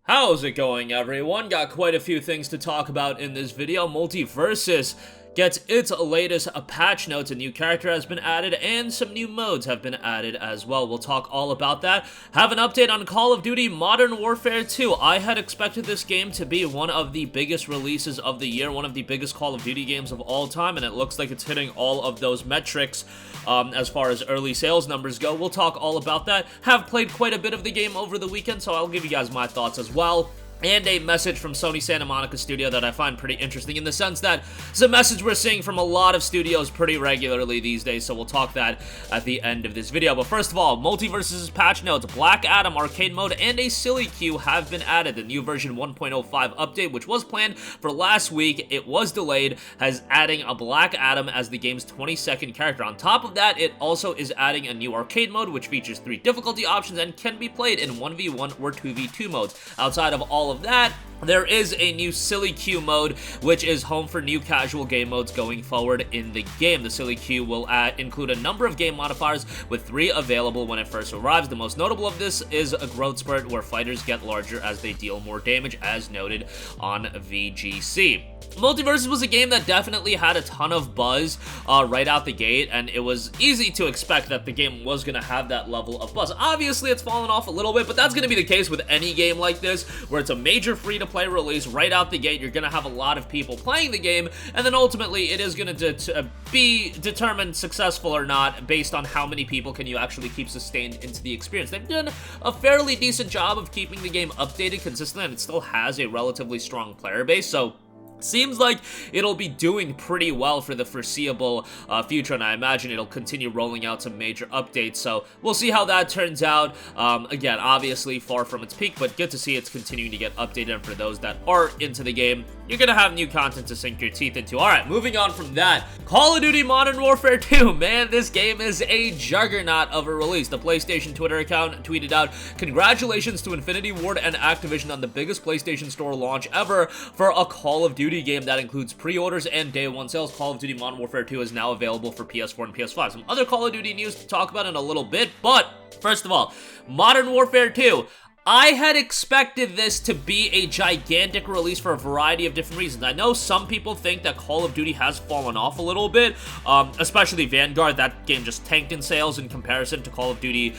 How's it going, everyone? Got quite a few things to talk about in this video. Multiversus gets its latest patch notes. A new character has been added, and some new modes have been added as well. We'll talk all about that. Have an update on Call of Duty Modern Warfare 2. I had expected this game to be one of the biggest releases of the year, one of the biggest Call of Duty games of all time, and it looks like it's hitting all of those metrics as far as early sales numbers go. We'll talk all about that. Have played quite a bit of the game over the weekend, so I'll give you guys my thoughts as well. And a message from Sony Santa Monica Studio that I find pretty interesting in the sense that it's a message we're seeing from a lot of studios pretty regularly these days, so we'll talk that at the end of this video. But first of all, Multiversus' patch notes, Black Adam arcade mode, and a silly queue have been added. The new version 1.05 update, which was planned for last week, it was delayed, has adding a Black Adam as the game's 22nd character. On top of that, it also is adding a new arcade mode, which features 3 difficulty options and can be played in 1v1 or 2v2 modes. Outside of all of that, there is a new Silly Queue mode, which is home for new casual game modes going forward in the game. The Silly Queue will include a number of game modifiers, with 3 available when it first arrives. The most notable of this is a growth spurt, where fighters get larger as they deal more damage, as noted on VGC. Multiversus was a game that definitely had a ton of buzz right out the gate, and it was easy to expect that the game was going to have that level of buzz. Obviously, it's fallen off a little bit, but that's going to be the case with any game like this, where it's a major free-to-play release right out the gate. You're going to have a lot of people playing the game, and then ultimately it is going to be determined successful or not based on how many people can you actually keep sustained into the experience. They've done a fairly decent job of keeping the game updated consistently, and it still has a relatively strong player base, so seems like it'll be doing pretty well for the foreseeable future, and I imagine it'll continue rolling out some major updates, so we'll see how that turns out. Again, obviously far from its peak, but good to see it's continuing to get updated, and for those that are into the game, you're gonna have new content to sink your teeth into. Alright, moving on from that, Call of Duty Modern Warfare 2, man, this game is a juggernaut of a release. The PlayStation Twitter account tweeted out, "Congratulations to Infinity Ward and Activision on the biggest PlayStation Store launch ever for a Call of Duty game that includes pre-orders and day one sales. Call of Duty Modern Warfare 2 is now available for PS4 and PS5. Some other Call of Duty news to talk about in a little bit, but first of all, Modern Warfare 2. I had expected this to be a gigantic release for a variety of different reasons. I know some people think that Call of Duty has fallen off a little bit, especially Vanguard. That game just tanked in sales in comparison to Call of Duty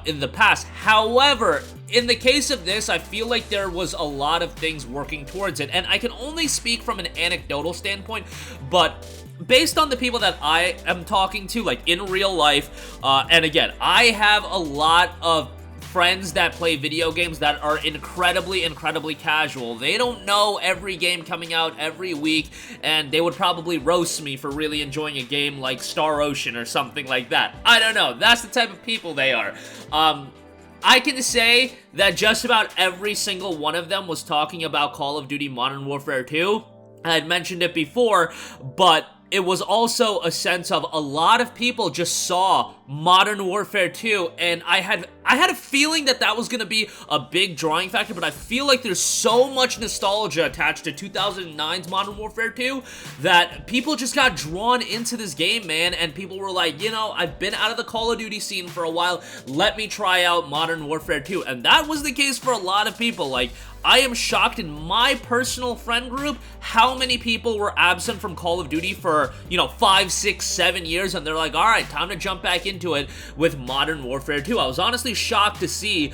in the past. However, in the case of this, I feel like there was a lot of things working towards it, and I can only speak from an anecdotal standpoint, but based on the people that I am talking to, like in real life, and again, I have a lot of friends that play video games that are incredibly casual. They don't know every game coming out every week, and they would probably roast me for really enjoying a game like Star Ocean or something like that. I don't know. That's the type of people they are. I can say that just about every single one of them was talking about Call of Duty Modern Warfare 2. I had mentioned it before, but it was also a sense of a lot of people just saw Modern Warfare 2, and I had a feeling that that was going to be a big drawing factor, but I feel like there's so much nostalgia attached to 2009's Modern Warfare 2 that people just got drawn into this game, man, and people were like, you know, I've been out of the Call of Duty scene for a while, let me try out Modern Warfare 2, and that was the case for a lot of people. Like, I am shocked in my personal friend group how many people were absent from Call of Duty for, you know, 5, 6, 7 years, and they're like, alright, time to jump back into it with Modern Warfare 2. I was honestly shocked to see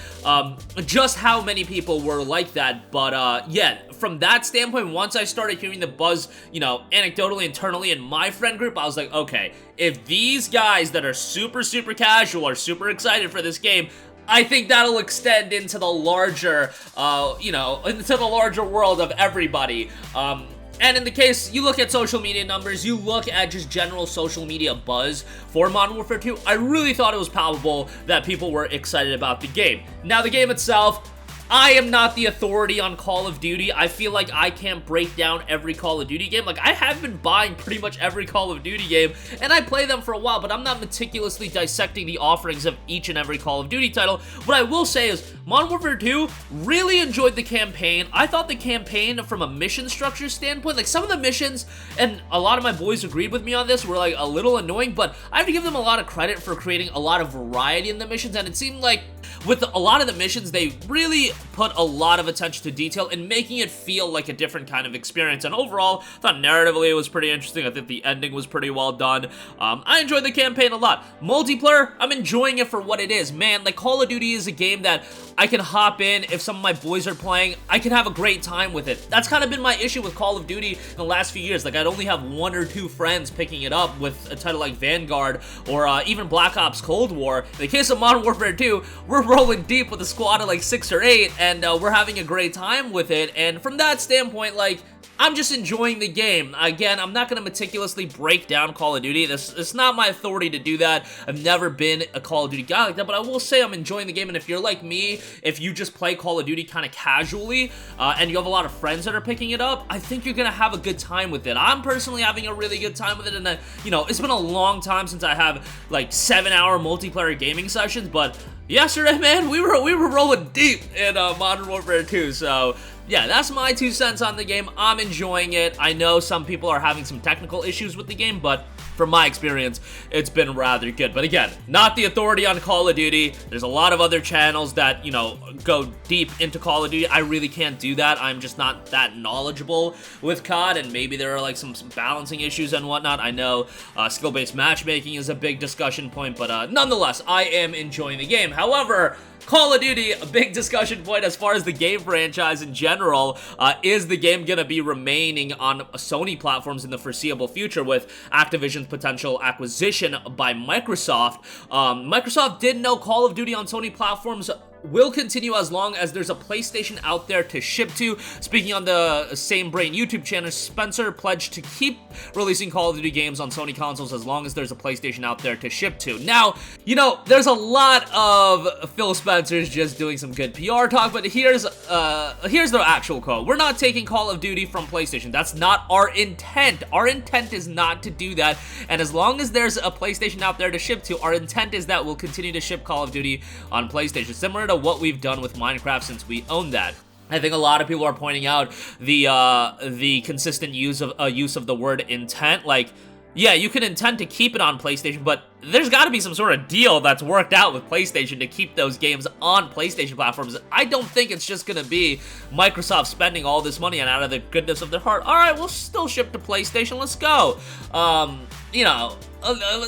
just how many people were like that, but yeah, from that standpoint, once I started hearing the buzz, you know, anecdotally, internally in my friend group, I was like, okay, if these guys that are super casual are super excited for this game, I think that'll extend into the larger, you know, into the larger world of everybody. And in the case, you look at social media numbers, you look at just general social media buzz for Modern Warfare 2, I really thought it was palpable that people were excited about the game. Now, the game itself, I am not the authority on Call of Duty. I feel like I can't break down every Call of Duty game. Like, I have been buying pretty much every Call of Duty game, and I play them for a while, but I'm not meticulously dissecting the offerings of each and every Call of Duty title. What I will say is, Modern Warfare 2, really enjoyed the campaign. I thought the campaign, from a mission structure standpoint, like, some of the missions, and a lot of my boys agreed with me on this, were, like, a little annoying, but I have to give them a lot of credit for creating a lot of variety in the missions, and it seemed like with a lot of the missions, they really put a lot of attention to detail in making it feel like a different kind of experience. And overall, I thought narratively it was pretty interesting. I think the ending was pretty well done. I enjoyed the campaign a lot. Multiplayer, I'm enjoying it for what it is. Man, like, Call of Duty is a game that I can hop in if some of my boys are playing. I can have a great time with it. That's kind of been my issue with Call of Duty in the last few years. Like, I'd only have 1 or 2 friends picking it up with a title like Vanguard or even Black Ops Cold War. In the case of Modern Warfare 2, we're rolling deep with a squad of like 6 or 8, and we're having a great time with it. And from that standpoint, like, I'm just enjoying the game. Again, I'm not going to meticulously break down Call of Duty. It's not my authority to do that. I've never been a Call of Duty guy like that, but I will say I'm enjoying the game. And if you're like me, if you just play Call of Duty kind of casually, and you have a lot of friends that are picking it up, I think you're going to have a good time with it. I'm personally having a really good time with it, and you know, it's been a long time since I have like 7-hour multiplayer gaming sessions, but yesterday, man, we were rolling deep in Modern Warfare 2, so yeah, that's my 2 cents on the game. I'm enjoying it. I know some people are having some technical issues with the game, but from my experience, it's been rather good. But again, not the authority on Call of Duty. There's a lot of other channels that, you know, go deep into Call of Duty. I really can't do that. I'm just not that knowledgeable with COD, and maybe there are like some balancing issues and whatnot. I know skill-based matchmaking is a big discussion point, but nonetheless, I am enjoying the game. However, Call of Duty, a big discussion point as far as the game franchise in general. Is the game going to be remaining on Sony platforms in the foreseeable future with Activision's potential acquisition by Microsoft? Microsoft did know Call of Duty on Sony platforms will continue as long as there's a PlayStation out there to ship to. Speaking on the Same Brain YouTube channel, Spencer pledged to keep releasing Call of Duty games on Sony consoles as long as there's a PlayStation out there to ship to. Now, you know, there's a lot of Phil Spencer's just doing some good PR talk, but here's the actual quote. We're not taking Call of Duty from PlayStation. That's not our intent. Our intent is not to do that, and as long as there's a PlayStation out there to ship to, our intent is that we'll continue to ship Call of Duty on PlayStation, similar to what we've done with Minecraft since we own that. I think a lot of people are pointing out the consistent use of the word intent. Like, yeah, you can intend to keep it on PlayStation, but there's got to be some sort of deal that's worked out with PlayStation to keep those games on PlayStation platforms. I don't think it's just going to be Microsoft spending all this money and out of the goodness of their heart, all right, we'll still ship to PlayStation, let's go. You know,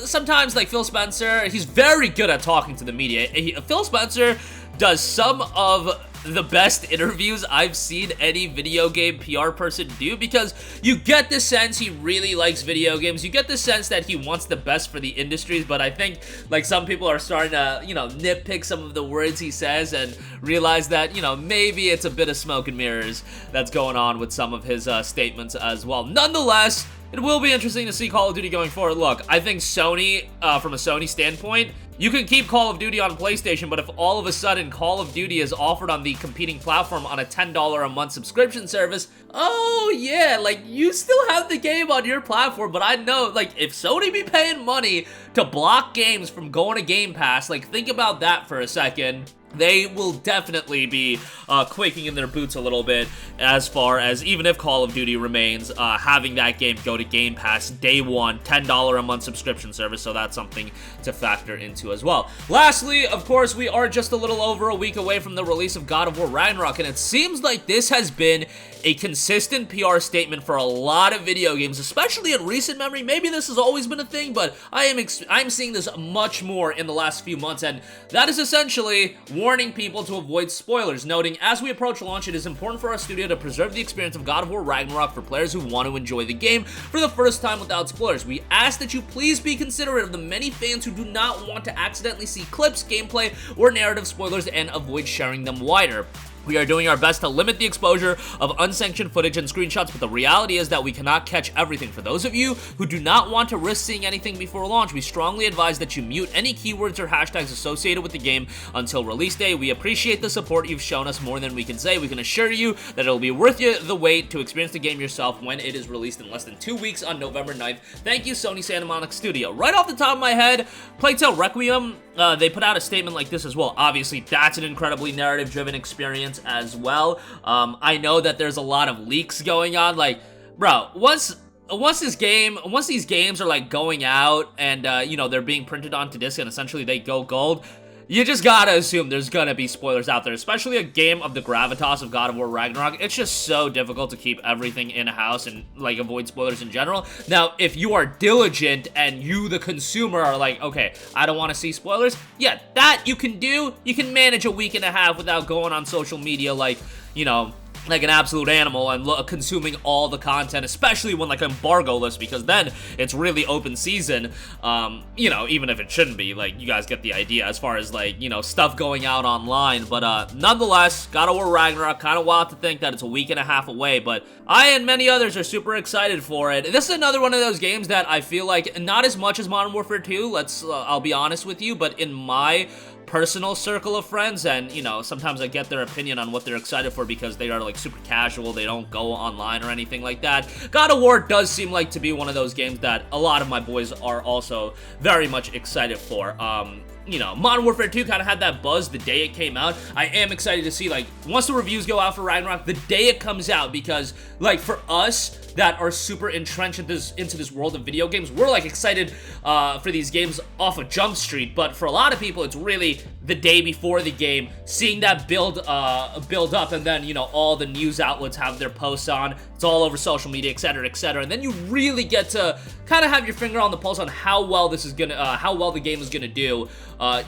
sometimes, like, Phil Spencer, he's very good at talking to the media. Phil Spencer does some of the best interviews I've seen any video game PR person do, because you get the sense he really likes video games. You get the sense that he wants the best for the industries, but I think, like, some people are starting to, you know, nitpick some of the words he says and realize that, you know, maybe it's a bit of smoke and mirrors that's going on with some of his statements as well. Nonetheless, it will be interesting to see Call of Duty going forward. Look, I think Sony, from a Sony standpoint, you can keep Call of Duty on PlayStation, but if all of a sudden Call of Duty is offered on the competing platform on a $10 a month subscription service, oh yeah, like, you still have the game on your platform, but I know, like, if Sony be paying money to block games from going to Game Pass, like, think about that for a second. They will definitely be quaking in their boots a little bit as far as, even if Call of Duty remains, having that game go to Game Pass day one, $10 a month subscription service, so that's something to factor into as well. Lastly, of course, we are just a little over a week away from the release of God of War Ragnarok, and it seems like this has been a consistent PR statement for a lot of video games, especially in recent memory. Maybe this has always been a thing, but I'm seeing this much more in the last few months, and that is essentially warning people to avoid spoilers, noting, as we approach launch, it is important for our studio to preserve the experience of God of War Ragnarok for players who want to enjoy the game for the first time without spoilers. We ask that you please be considerate of the many fans who do not want to accidentally see clips, gameplay, or narrative spoilers and avoid sharing them wider. We are doing our best to limit the exposure of unsanctioned footage and screenshots, but the reality is that we cannot catch everything. For those of you who do not want to risk seeing anything before launch, we strongly advise that you mute any keywords or hashtags associated with the game until release day. We appreciate the support you've shown us more than we can say. We can assure you that it'll be worth you the wait to experience the game yourself when it is released in less than 2 weeks on November 9th. Thank you, Sony Santa Monica Studio. Right off the top of my head, Plague Tale Requiem, they put out a statement like this as well. Obviously, that's an incredibly narrative-driven experience as well. I know that there's a lot of leaks going on. Like, bro, once these games are like going out and you know, they're being printed onto disc and essentially they go gold, you just gotta assume there's gonna be spoilers out there, especially a game of the gravitas of God of War Ragnarok. It's just so difficult to keep everything in-house and, like, avoid spoilers in general. Now, if you are diligent and you, the consumer, are like, okay, I don't want to see spoilers, yeah, that you can do. You can manage a week and a half without going on social media like, you know, like an absolute animal and consuming all the content, especially when like embargo-less, because then it's really open season, you know, even if it shouldn't be. Like, you guys get the idea as far as, like, you know, stuff going out online. But nonetheless, God of War Ragnarok, kind of wild to think that it's a week and a half away, but I and many others are super excited for it. This is another one of those games that I feel like, not as much as Modern Warfare 2, I'll be honest with you, but in my personal circle of friends, and, you know, sometimes I get their opinion on what they're excited for because they are, like, super casual, they don't go online or anything like that. God of War does seem like to be one of those games that a lot of my boys are also very much excited for. You know, Modern Warfare 2 kind of had that buzz the day it came out. I am excited to see, like, once the reviews go out for Ragnarok, the day it comes out, because, like, for us that are super entrenched into this world of video games, we're, like, excited for these games off of Jump Street, but for a lot of people, it's really the day before the game, seeing that build up, and then, you know, all the news outlets have their posts on, it's all over social media, etc., and then you really get to kind of have your finger on the pulse on how well this is gonna, how well the game is gonna do,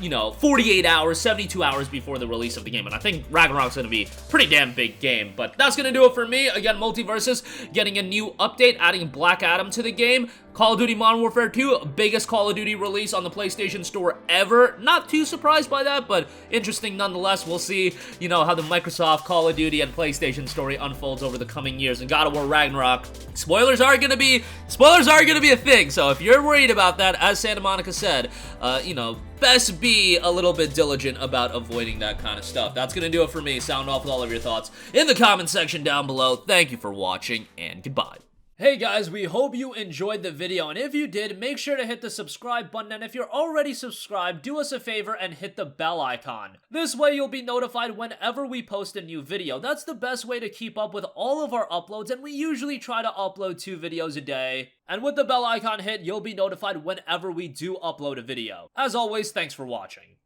you know, 48 hours, 72 hours before the release of the game, and I think Ragnarok's gonna be a pretty damn big game. But that's gonna do it for me. Again, Multiversus getting a new update, adding Black Adam to the game. Call of Duty Modern Warfare 2, biggest Call of Duty release on the PlayStation Store ever. Not too surprised by that, but interesting nonetheless. We'll see, you know, how the Microsoft, Call of Duty, and PlayStation story unfolds over the coming years. And God of War Ragnarok, spoilers are gonna be a thing. So if you're worried about that, as Santa Monica said, you know, best be a little bit diligent about avoiding that kind of stuff. That's gonna do it for me. Sound off with all of your thoughts in the comment section down below. Thank you for watching, and goodbye. Hey guys, we hope you enjoyed the video, and if you did, make sure to hit the subscribe button, and if you're already subscribed, do us a favor and hit the bell icon. This way you'll be notified whenever we post a new video. That's the best way to keep up with all of our uploads, and we usually try to upload 2 videos a day. And with the bell icon hit, you'll be notified whenever we do upload a video. As always, thanks for watching.